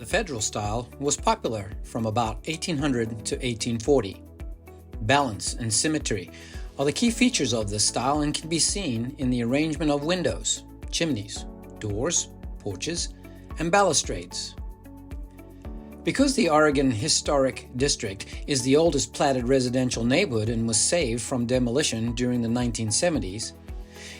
The federal style was popular from about 1800 to 1840. Balance and symmetry are the key features of this style and can be seen in the arrangement of windows, chimneys, doors, porches, and balustrades. Because the Oregon Historic District is the oldest platted residential neighborhood and was saved from demolition during the 1970s,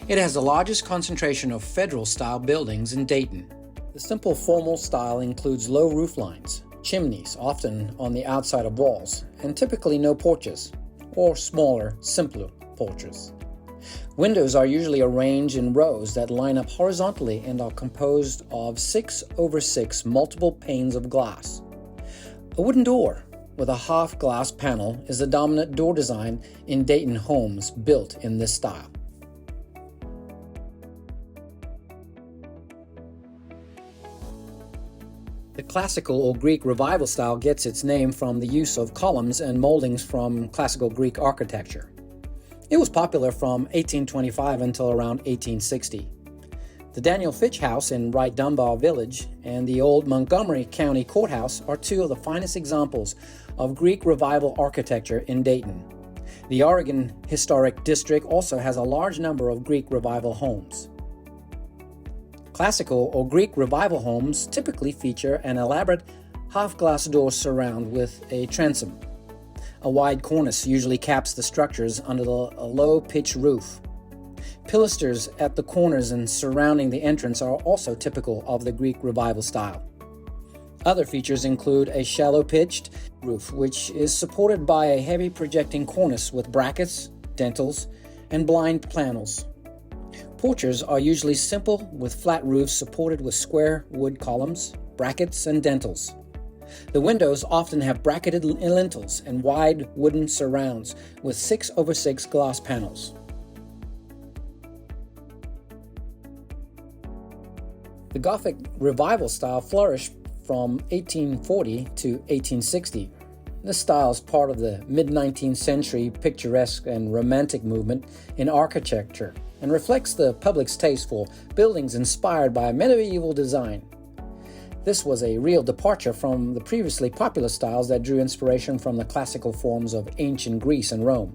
it has the largest concentration of federal-style buildings in Dayton. The simple formal style includes low roof lines, chimneys, often on the outside of walls, and typically no porches, or smaller, simpler porches. Windows are usually arranged in rows that line up horizontally and are composed of 6/6 multiple panes of glass. A wooden door with a half-glass panel is the dominant door design in Dayton homes built in this style. The classical or Greek revival style gets its name from the use of columns and moldings from classical Greek architecture. It was popular from 1825 until around 1860. The Daniel Fitch House in Wright Dunbar Village and the old Montgomery County Courthouse are two of the finest examples of Greek revival architecture in Dayton. The Oregon Historic District also has a large number of Greek revival homes. Classical or Greek revival homes typically feature an elaborate half-glass door surround with a transom. A wide cornice usually caps the structures under a low-pitched roof. Pilasters at the corners and surrounding the entrance are also typical of the Greek revival style. Other features include a shallow-pitched roof, which is supported by a heavy projecting cornice with brackets, dentils, and blind panels. Porches are usually simple with flat roofs supported with square wood columns, brackets, and dentils. The windows often have bracketed lintels and wide wooden surrounds with 6/6 glass panels. The Gothic revival style flourished from 1840 to 1860. This style is part of the mid-19th century picturesque and romantic movement in architecture and reflects the public's taste for buildings inspired by medieval design. This was a real departure from the previously popular styles that drew inspiration from the classical forms of ancient Greece and Rome.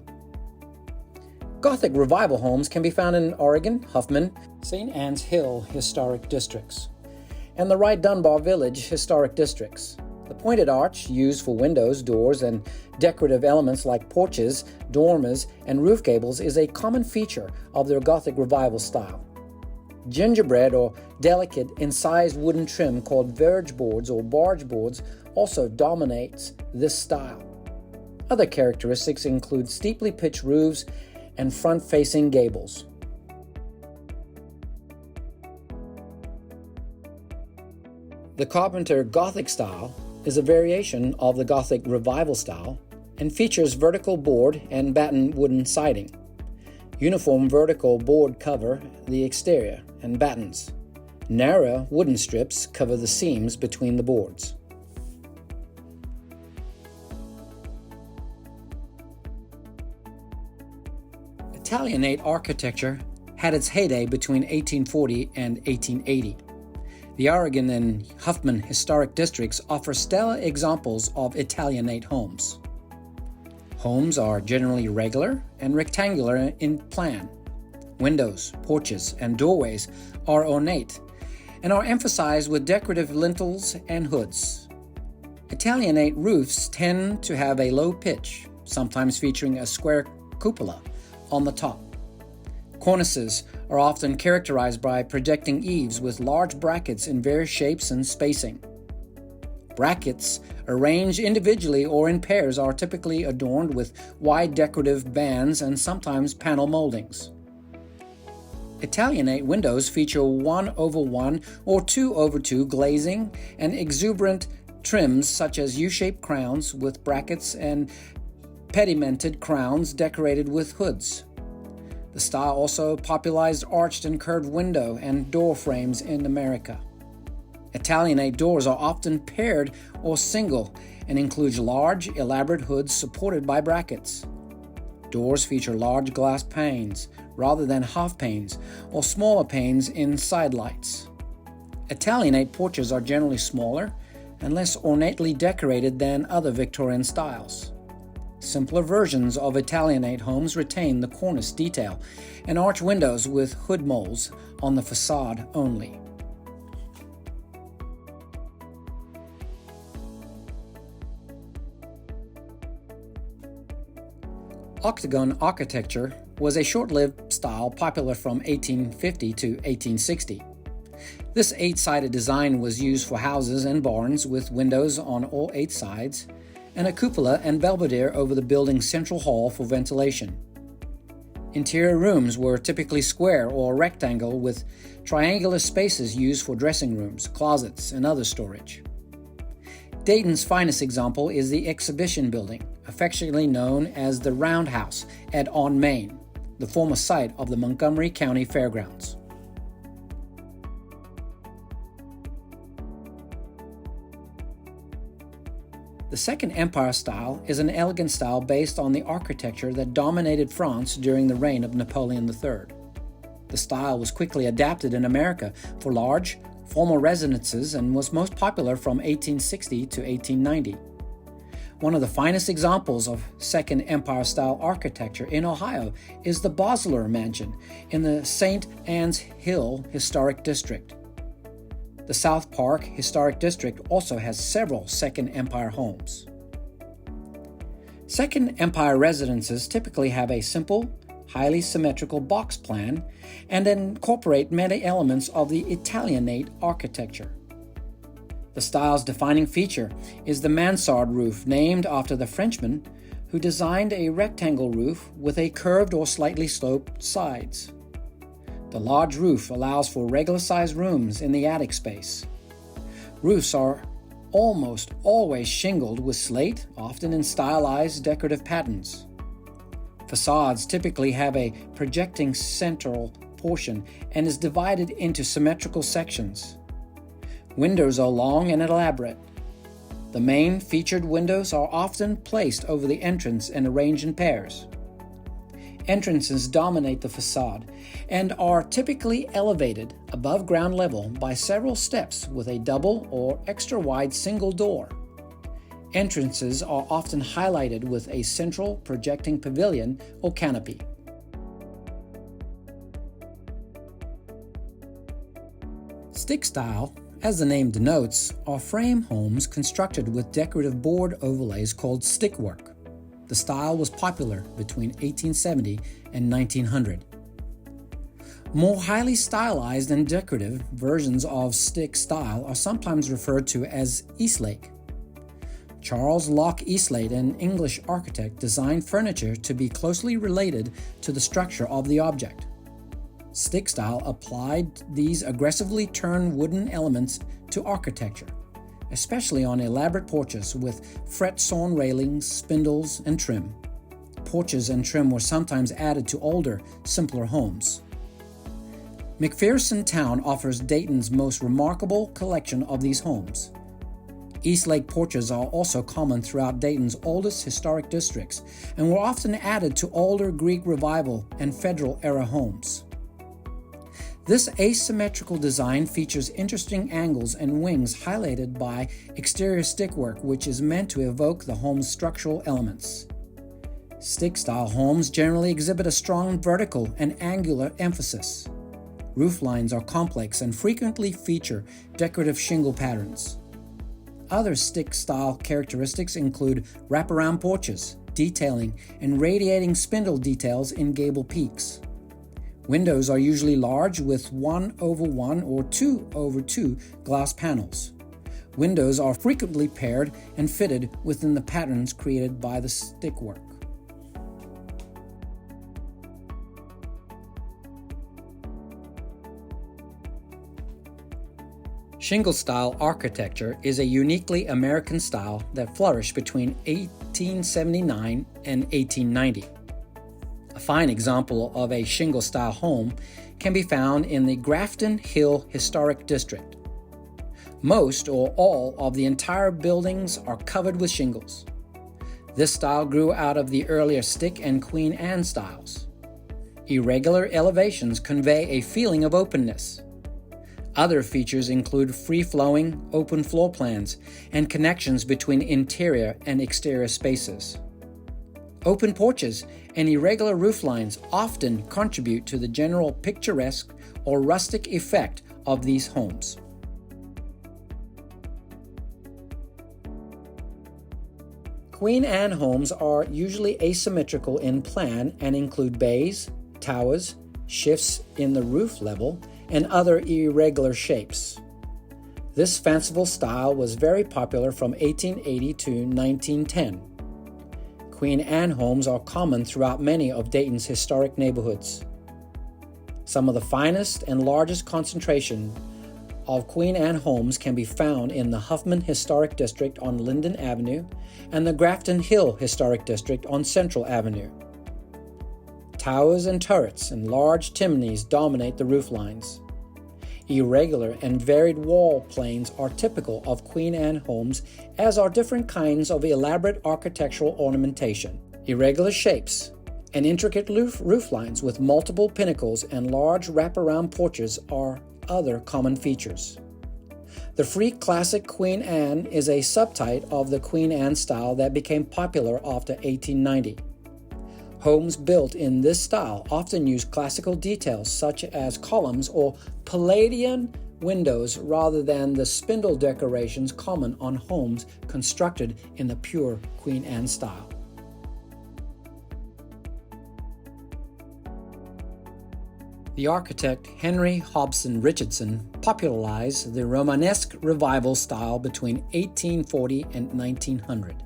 Gothic revival homes can be found in Oregon, Huffman, St. Anne's Hill historic districts, and the Wright Dunbar Village historic districts. The pointed arch used for windows, doors, and decorative elements like porches, dormers, and roof gables is a common feature of their Gothic revival style. Gingerbread or delicate incised wooden trim called verge boards or barge boards also dominates this style. Other characteristics include steeply pitched roofs and front-facing gables. The Carpenter Gothic style is a variation of the Gothic revival style and features vertical board and batten wooden siding. Uniform vertical board cover the exterior and battens. Narrow wooden strips cover the seams between the boards. Italianate architecture had its heyday between 1840 and 1880. The Oregon and Huffman historic districts offer stellar examples of Italianate homes. Homes are generally regular and rectangular in plan. Windows, porches, and doorways are ornate and are emphasized with decorative lintels and hoods. Italianate roofs tend to have a low pitch, sometimes featuring a square cupola on the top. Cornices are often characterized by projecting eaves with large brackets in various shapes and spacing. Brackets, arranged individually or in pairs, are typically adorned with wide decorative bands and sometimes panel moldings. Italianate windows feature 1/1 or 2/2 glazing and exuberant trims such as U-shaped crowns with brackets and pedimented crowns decorated with hoods. The style also popularized arched and curved window and door frames in America. Italianate doors are often paired or single and include large, elaborate hoods supported by brackets. Doors feature large glass panes rather than half panes or smaller panes in side lights. Italianate porches are generally smaller and less ornately decorated than other Victorian styles. Simpler versions of Italianate homes retain the cornice detail and arch windows with hood moles on the facade only. Octagon architecture was a short-lived style popular from 1850 to 1860. This 8-sided design was used for houses and barns with windows on all 8 sides and a cupola and belvedere over the building's central hall for ventilation. Interior rooms were typically square or rectangle with triangular spaces used for dressing rooms, closets, and other storage. Dayton's finest example is the Exhibition Building, affectionately known as the Roundhouse at On Main, the former site of the Montgomery County Fairgrounds. The Second Empire style is an elegant style based on the architecture that dominated France during the reign of Napoleon III. The style was quickly adapted in America for large, formal residences and was most popular from 1860 to 1890. One of the finest examples of Second Empire-style architecture in Ohio is the Bosler Mansion in the St. Anne's Hill Historic District. The South Park Historic District also has several Second Empire homes. Second Empire residences typically have a simple, highly symmetrical box plan and incorporate many elements of the Italianate architecture. The style's defining feature is the mansard roof, named after the Frenchman who designed a rectangle roof with a curved or slightly sloped sides. The large roof allows for regular-sized rooms in the attic space. Roofs are almost always shingled with slate, often in stylized decorative patterns. Facades typically have a projecting central portion and is divided into symmetrical sections. Windows are long and elaborate. The main featured windows are often placed over the entrance and arranged in pairs. Entrances dominate the facade and are typically elevated above ground level by several steps with a double or extra-wide single door. Entrances are often highlighted with a central projecting pavilion or canopy. Stick style, as the name denotes, are frame homes constructed with decorative board overlays called stickwork. The style was popular between 1870 and 1900. More highly stylized and decorative versions of stick style are sometimes referred to as Eastlake. Charles Locke Eastlake, an English architect, designed furniture to be closely related to the structure of the object. Stick style applied these aggressively turned wooden elements to architecture, especially on elaborate porches with fret-sawn railings, spindles, and trim. Porches and trim were sometimes added to older, simpler homes. McPherson Town offers Dayton's most remarkable collection of these homes. Eastlake porches are also common throughout Dayton's oldest historic districts and were often added to older Greek Revival and Federal-era homes. This asymmetrical design features interesting angles and wings highlighted by exterior stickwork, which is meant to evoke the home's structural elements. Stick-style homes generally exhibit a strong vertical and angular emphasis. Roof lines are complex and frequently feature decorative shingle patterns. Other stick-style characteristics include wraparound porches, detailing, and radiating spindle details in gable peaks. Windows are usually large with 1/1 or 2/2 glass panels. Windows are frequently paired and fitted within the patterns created by the stickwork. Shingle-style architecture is a uniquely American style that flourished between 1879 and 1890. A fine example of a shingle-style home can be found in the Grafton Hill Historic District. Most or all of the entire buildings are covered with shingles. This style grew out of the earlier stick and Queen Anne styles. Irregular elevations convey a feeling of openness. Other features include free-flowing, open floor plans and connections between interior and exterior spaces. Open porches and irregular roof lines often contribute to the general picturesque or rustic effect of these homes. Queen Anne homes are usually asymmetrical in plan and include bays, towers, shifts in the roof level, and other irregular shapes. This fanciful style was very popular from 1880 to 1910. Queen Anne homes are common throughout many of Dayton's historic neighborhoods. Some of the finest and largest concentration of Queen Anne homes can be found in the Huffman Historic District on Linden Avenue and the Grafton Hill Historic District on Central Avenue. Towers and turrets and large chimneys dominate the roof lines. Irregular and varied wall planes are typical of Queen Anne homes, as are different kinds of elaborate architectural ornamentation. Irregular shapes and intricate roof lines with multiple pinnacles and large wraparound porches are other common features. The Free Classic Queen Anne is a subtype of the Queen Anne style that became popular after 1890. Homes built in this style often use classical details such as columns or Palladian windows rather than the spindle decorations common on homes constructed in the pure Queen Anne style. The architect Henry Hobson Richardson popularized the Romanesque Revival style between 1840 and 1900.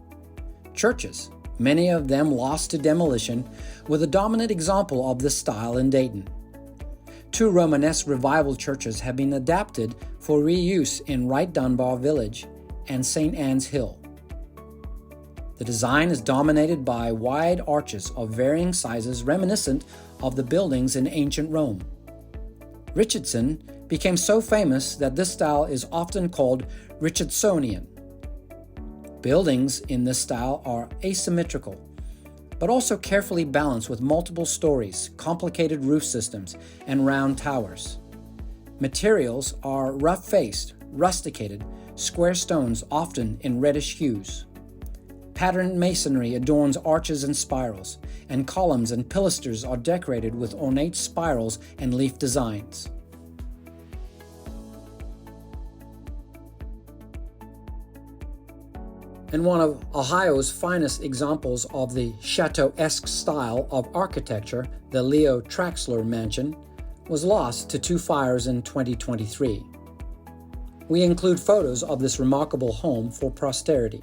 Churches, many of them lost to demolition, were the dominant example of this style in Dayton. Two Romanesque Revival churches have been adapted for reuse in Wright Dunbar Village and St. Anne's Hill. The design is dominated by wide arches of varying sizes reminiscent of the buildings in ancient Rome. Richardson became so famous that this style is often called Richardsonian. Buildings in this style are asymmetrical, but also carefully balanced with multiple stories, complicated roof systems, and round towers. Materials are rough-faced, rusticated, square stones often in reddish hues. Patterned masonry adorns arches and spirals, and columns and pilasters are decorated with ornate spirals and leaf designs. And one of Ohio's finest examples of the chateau-esque style of architecture, the Leo Traxler Mansion, was lost to two fires in 2023. We include photos of this remarkable home for posterity.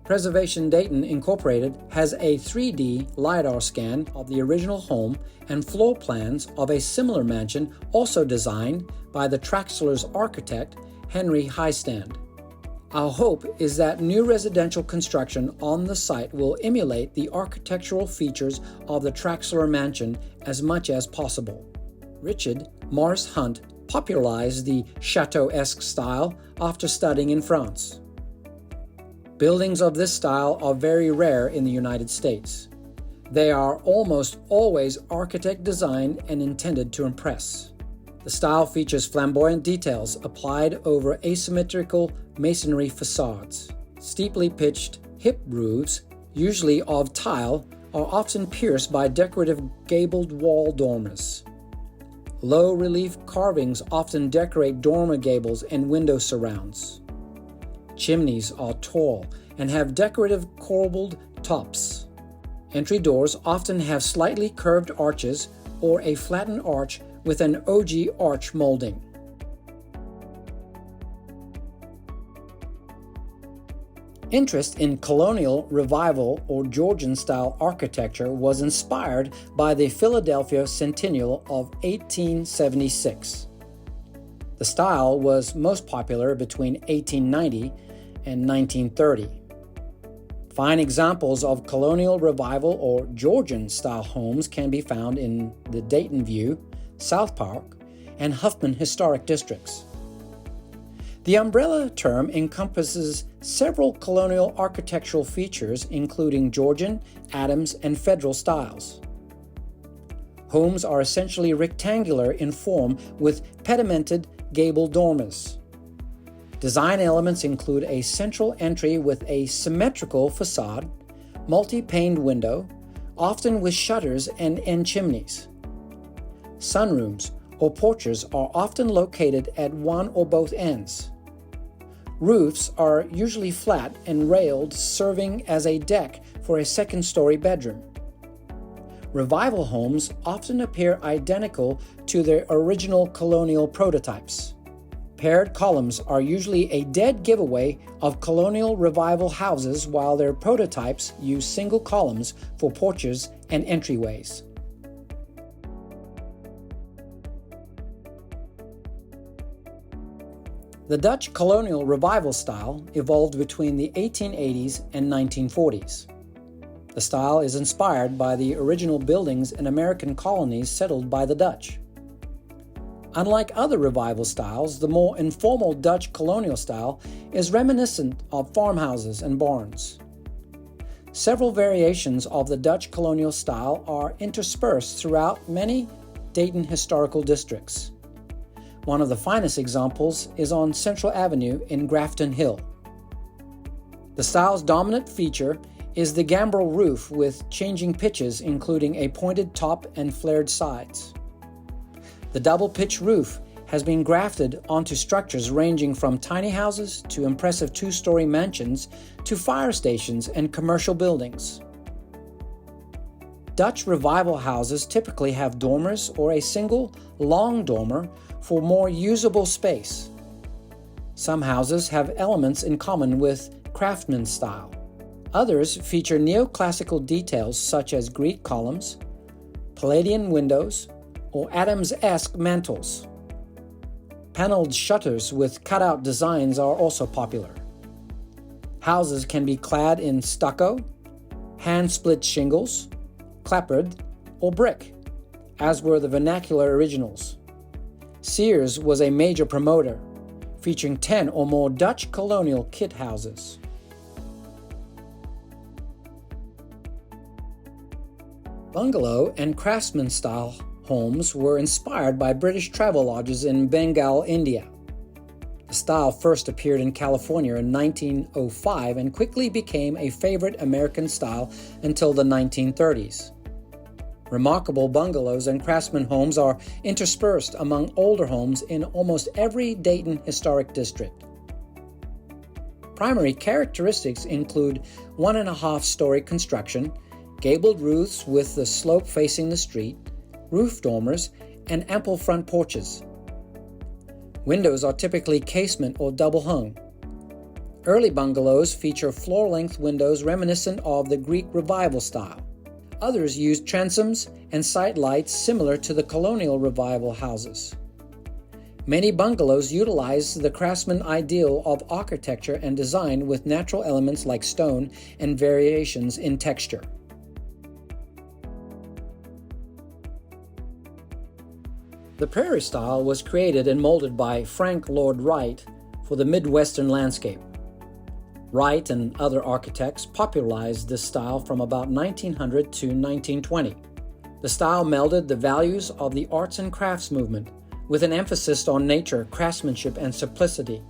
Preservation Dayton Incorporated has a 3D LiDAR scan of the original home and floor plans of a similar mansion also designed by the Traxler's architect, Henry Highstand. Our hope is that new residential construction on the site will emulate the architectural features of the Traxler Mansion as much as possible. Richard Morris Hunt popularized the chateau-esque style after studying in France. Buildings of this style are very rare in the United States. They are almost always architect designed and intended to impress. The style features flamboyant details applied over asymmetrical masonry facades. Steeply pitched hip roofs, usually of tile, are often pierced by decorative gabled wall dormers. Low relief carvings often decorate dormer gables and window surrounds. Chimneys are tall and have decorative corbelled tops. Entry doors often have slightly curved arches or a flattened arch with an ogee arch molding. Interest in colonial revival or Georgian-style architecture was inspired by the Philadelphia Centennial of 1876. The style was most popular between 1890 and 1930. Fine examples of colonial revival or Georgian-style homes can be found in the Dayton View, South Park, and Huffman historic districts. The umbrella term encompasses several colonial architectural features, including Georgian, Adams, and Federal styles. Homes are essentially rectangular in form with pedimented gable dormers. Design elements include a central entry with a symmetrical facade, multi-paned window, often with shutters and end chimneys. Sunrooms or porches are often located at one or both ends. Roofs are usually flat and railed, serving as a deck for a second-story bedroom. Revival homes often appear identical to their original colonial prototypes. Paired columns are usually a dead giveaway of colonial revival houses, while their prototypes use single columns for porches and entryways. The Dutch colonial revival style evolved between the 1880s and 1940s. The style is inspired by the original buildings in American colonies settled by the Dutch. Unlike other revival styles, the more informal Dutch colonial style is reminiscent of farmhouses and barns. Several variations of the Dutch colonial style are interspersed throughout many Dayton historical districts. One of the finest examples is on Central Avenue in Grafton Hill. The style's dominant feature is the gambrel roof with changing pitches, including a pointed top and flared sides. The double-pitch roof has been grafted onto structures ranging from tiny houses to impressive two-story mansions to fire stations and commercial buildings. Dutch revival houses typically have dormers or a single long dormer for more usable space. Some houses have elements in common with craftsman style. Others feature neoclassical details such as Greek columns, Palladian windows, or Adams-esque mantels. Paneled shutters with cutout designs are also popular. Houses can be clad in stucco, hand-split shingles, clapboard, or brick, as were the vernacular originals. Sears was a major promoter, featuring 10 or more Dutch colonial kit houses. Bungalow and craftsman-style homes were inspired by British travel lodges in Bengal, India. The style first appeared in California in 1905 and quickly became a favorite American style until the 1930s. Remarkable bungalows and craftsman homes are interspersed among older homes in almost every Dayton historic district. Primary characteristics include 1.5-story construction, gabled roofs with the slope facing the street, roof dormers, and ample front porches. Windows are typically casement or double-hung. Early bungalows feature floor-length windows reminiscent of the Greek Revival style. Others use transoms and side lights similar to the colonial Revival houses. Many bungalows utilize the craftsman ideal of architecture and design with natural elements like stone and variations in texture. The prairie style was created and molded by Frank Lloyd Wright for the Midwestern landscape. Wright and other architects popularized this style from about 1900 to 1920. The style melded the values of the arts and crafts movement with an emphasis on nature, craftsmanship, and simplicity.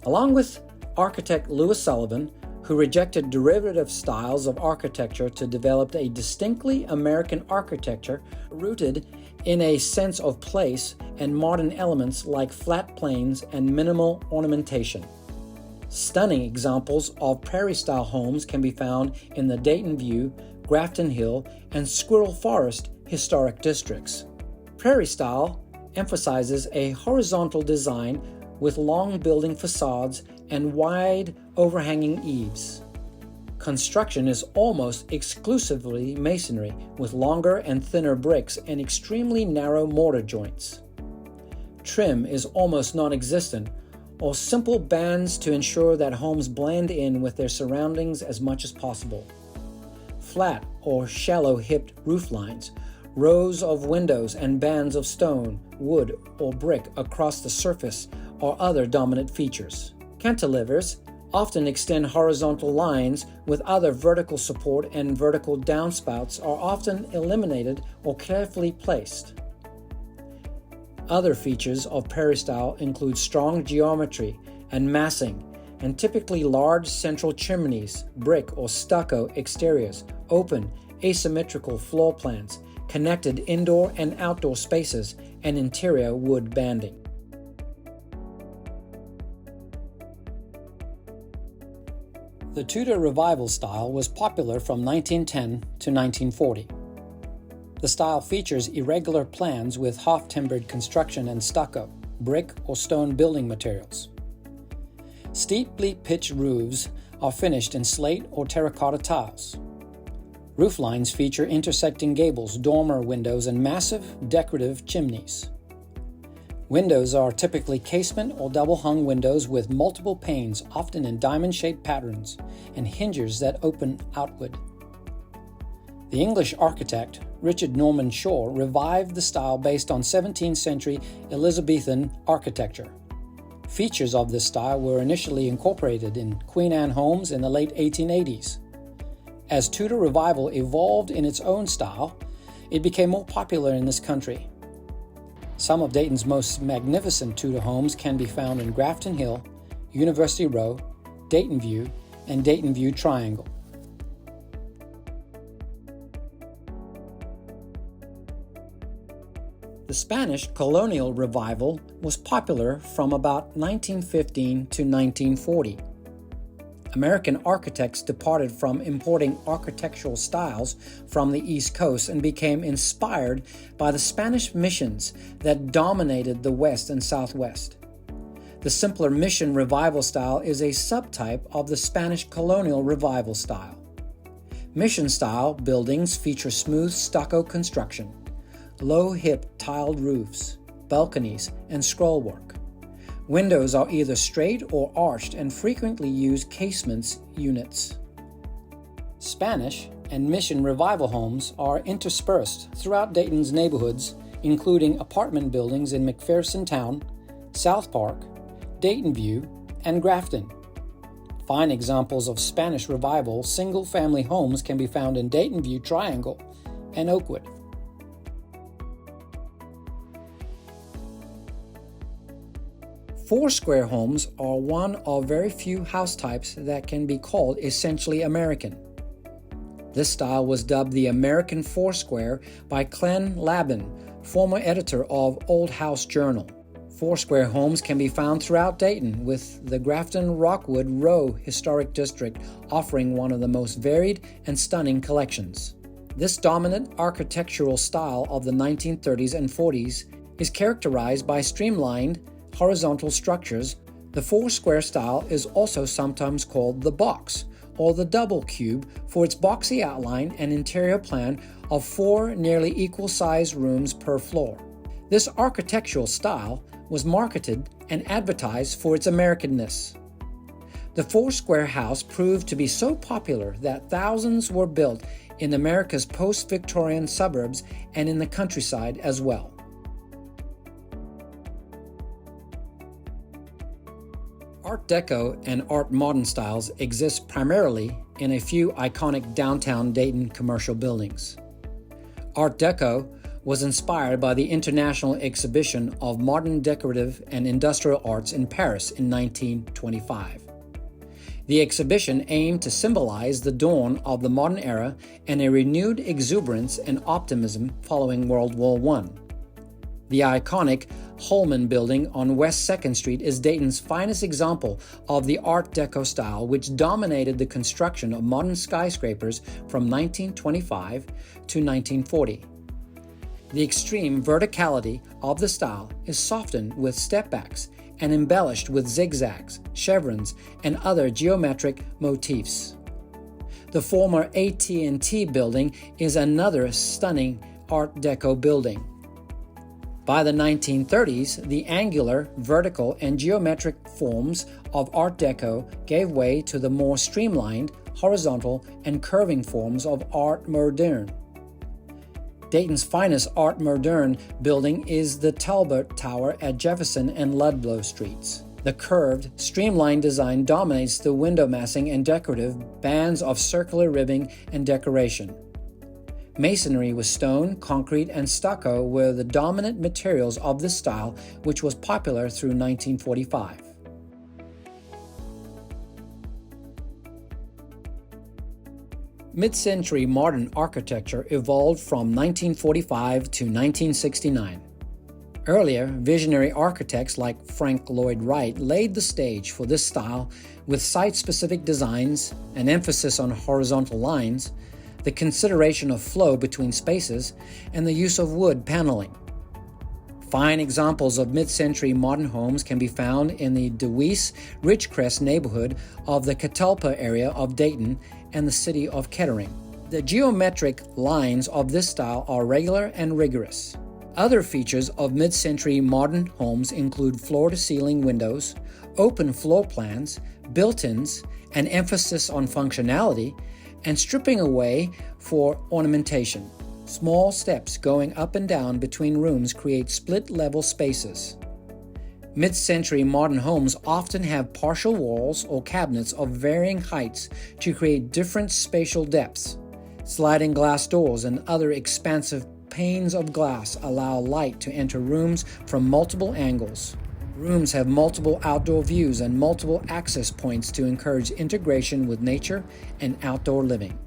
Along with architect Louis Sullivan, who rejected derivative styles of architecture to develop a distinctly American architecture rooted in a sense of place and modern elements like flat planes and minimal ornamentation. Stunning examples of prairie-style homes can be found in the Dayton View, Grafton Hill, and Squirrel Forest historic districts. Prairie style emphasizes a horizontal design with long building facades and wide overhanging eaves. Construction is almost exclusively masonry with longer and thinner bricks and extremely narrow mortar joints. Trim is almost non-existent, or simple bands to ensure that homes blend in with their surroundings as much as possible. Flat or shallow-hipped roof lines, rows of windows, and bands of stone, wood, or brick across the surface are other dominant features. Cantilevers often extend horizontal lines with other vertical support, and vertical downspouts are often eliminated or carefully placed. Other features of Prairie style include strong geometry and massing, and typically large central chimneys, brick or stucco exteriors, open, asymmetrical floor plans, connected indoor and outdoor spaces, and interior wood banding. The Tudor Revival style was popular from 1910 to 1940. The style features irregular plans with half-timbered construction and stucco, brick or stone building materials. Steeply pitched roofs are finished in slate or terracotta tiles. Roof lines feature intersecting gables, dormer windows, and massive decorative chimneys. Windows are typically casement or double-hung windows with multiple panes, often in diamond-shaped patterns, and hinges that open outward. The English architect Richard Norman Shaw revived the style based on 17th century Elizabethan architecture. Features of this style were initially incorporated in Queen Anne homes in the late 1880s. As Tudor Revival evolved in its own style, it became more popular in this country. Some of Dayton's most magnificent Tudor homes can be found in Grafton Hill, University Row, Dayton View, and Dayton View Triangle. The Spanish colonial revival was popular from about 1915 to 1940. American architects departed from importing architectural styles from the East Coast and became inspired by the Spanish missions that dominated the West and Southwest. The simpler mission revival style is a subtype of the Spanish colonial revival style. Mission-style buildings feature smooth stucco construction, low-hip tiled roofs, balconies, and scrollwork. Windows are either straight or arched and frequently use casements units. Spanish and Mission Revival homes are interspersed throughout Dayton's neighborhoods, including apartment buildings in McPherson Town, South Park, Dayton View, and Grafton. Fine examples of Spanish Revival single-family homes can be found in Dayton View Triangle and Oakwood. Four-square homes are one of very few house types that can be called essentially American. This style was dubbed the American Foursquare by Glenn Labin, former editor of Old House Journal. Four-square homes can be found throughout Dayton, with the Grafton Rockwood Row Historic District offering one of the most varied and stunning collections. This dominant architectural style of the 1930s and 40s is characterized by streamlined, horizontal structures. The four-square style is also sometimes called the box or the double cube for its boxy outline and interior plan of four nearly equal-sized rooms per floor. This architectural style was marketed and advertised for its Americanness. The four-square house proved to be so popular that thousands were built in America's post-Victorian suburbs and in the countryside as well. Art Deco and Art Modern styles exist primarily in a few iconic downtown Dayton commercial buildings. Art Deco was inspired by the International Exhibition of Modern Decorative and Industrial Arts in Paris in 1925. The exhibition aimed to symbolize the dawn of the modern era and a renewed exuberance and optimism following World War I. The iconic Holman Building on West 2nd Street is Dayton's finest example of the Art Deco style, which dominated the construction of modern skyscrapers from 1925 to 1940. The extreme verticality of the style is softened with stepbacks and embellished with zigzags, chevrons, and other geometric motifs. The former AT&T building is another stunning Art Deco building. By the 1930s, the angular, vertical, and geometric forms of Art Deco gave way to the more streamlined, horizontal, and curving forms of Art Moderne. Dayton's finest Art Moderne building is the Talbot Tower at Jefferson and Ludlow Streets. The curved, streamlined design dominates the window massing and decorative bands of circular ribbing and decoration. Masonry with stone, concrete, and stucco were the dominant materials of this style, which was popular through 1945. Mid-century modern architecture evolved from 1945 to 1969. Earlier, visionary architects like Frank Lloyd Wright laid the stage for this style with site-specific designs, an emphasis on horizontal lines, the consideration of flow between spaces, and the use of wood paneling. Fine examples of mid-century modern homes can be found in the DeWeese Ridgecrest neighborhood of the Catalpa area of Dayton and the city of Kettering. The geometric lines of this style are regular and rigorous. Other features of mid-century modern homes include floor-to-ceiling windows, open floor plans, built-ins, an emphasis on functionality, and stripping away for ornamentation. Small steps going up and down between rooms create split-level spaces. Mid-century modern homes often have partial walls or cabinets of varying heights to create different spatial depths. Sliding glass doors and other expansive panes of glass allow light to enter rooms from multiple angles. Rooms have multiple outdoor views and multiple access points to encourage integration with nature and outdoor living.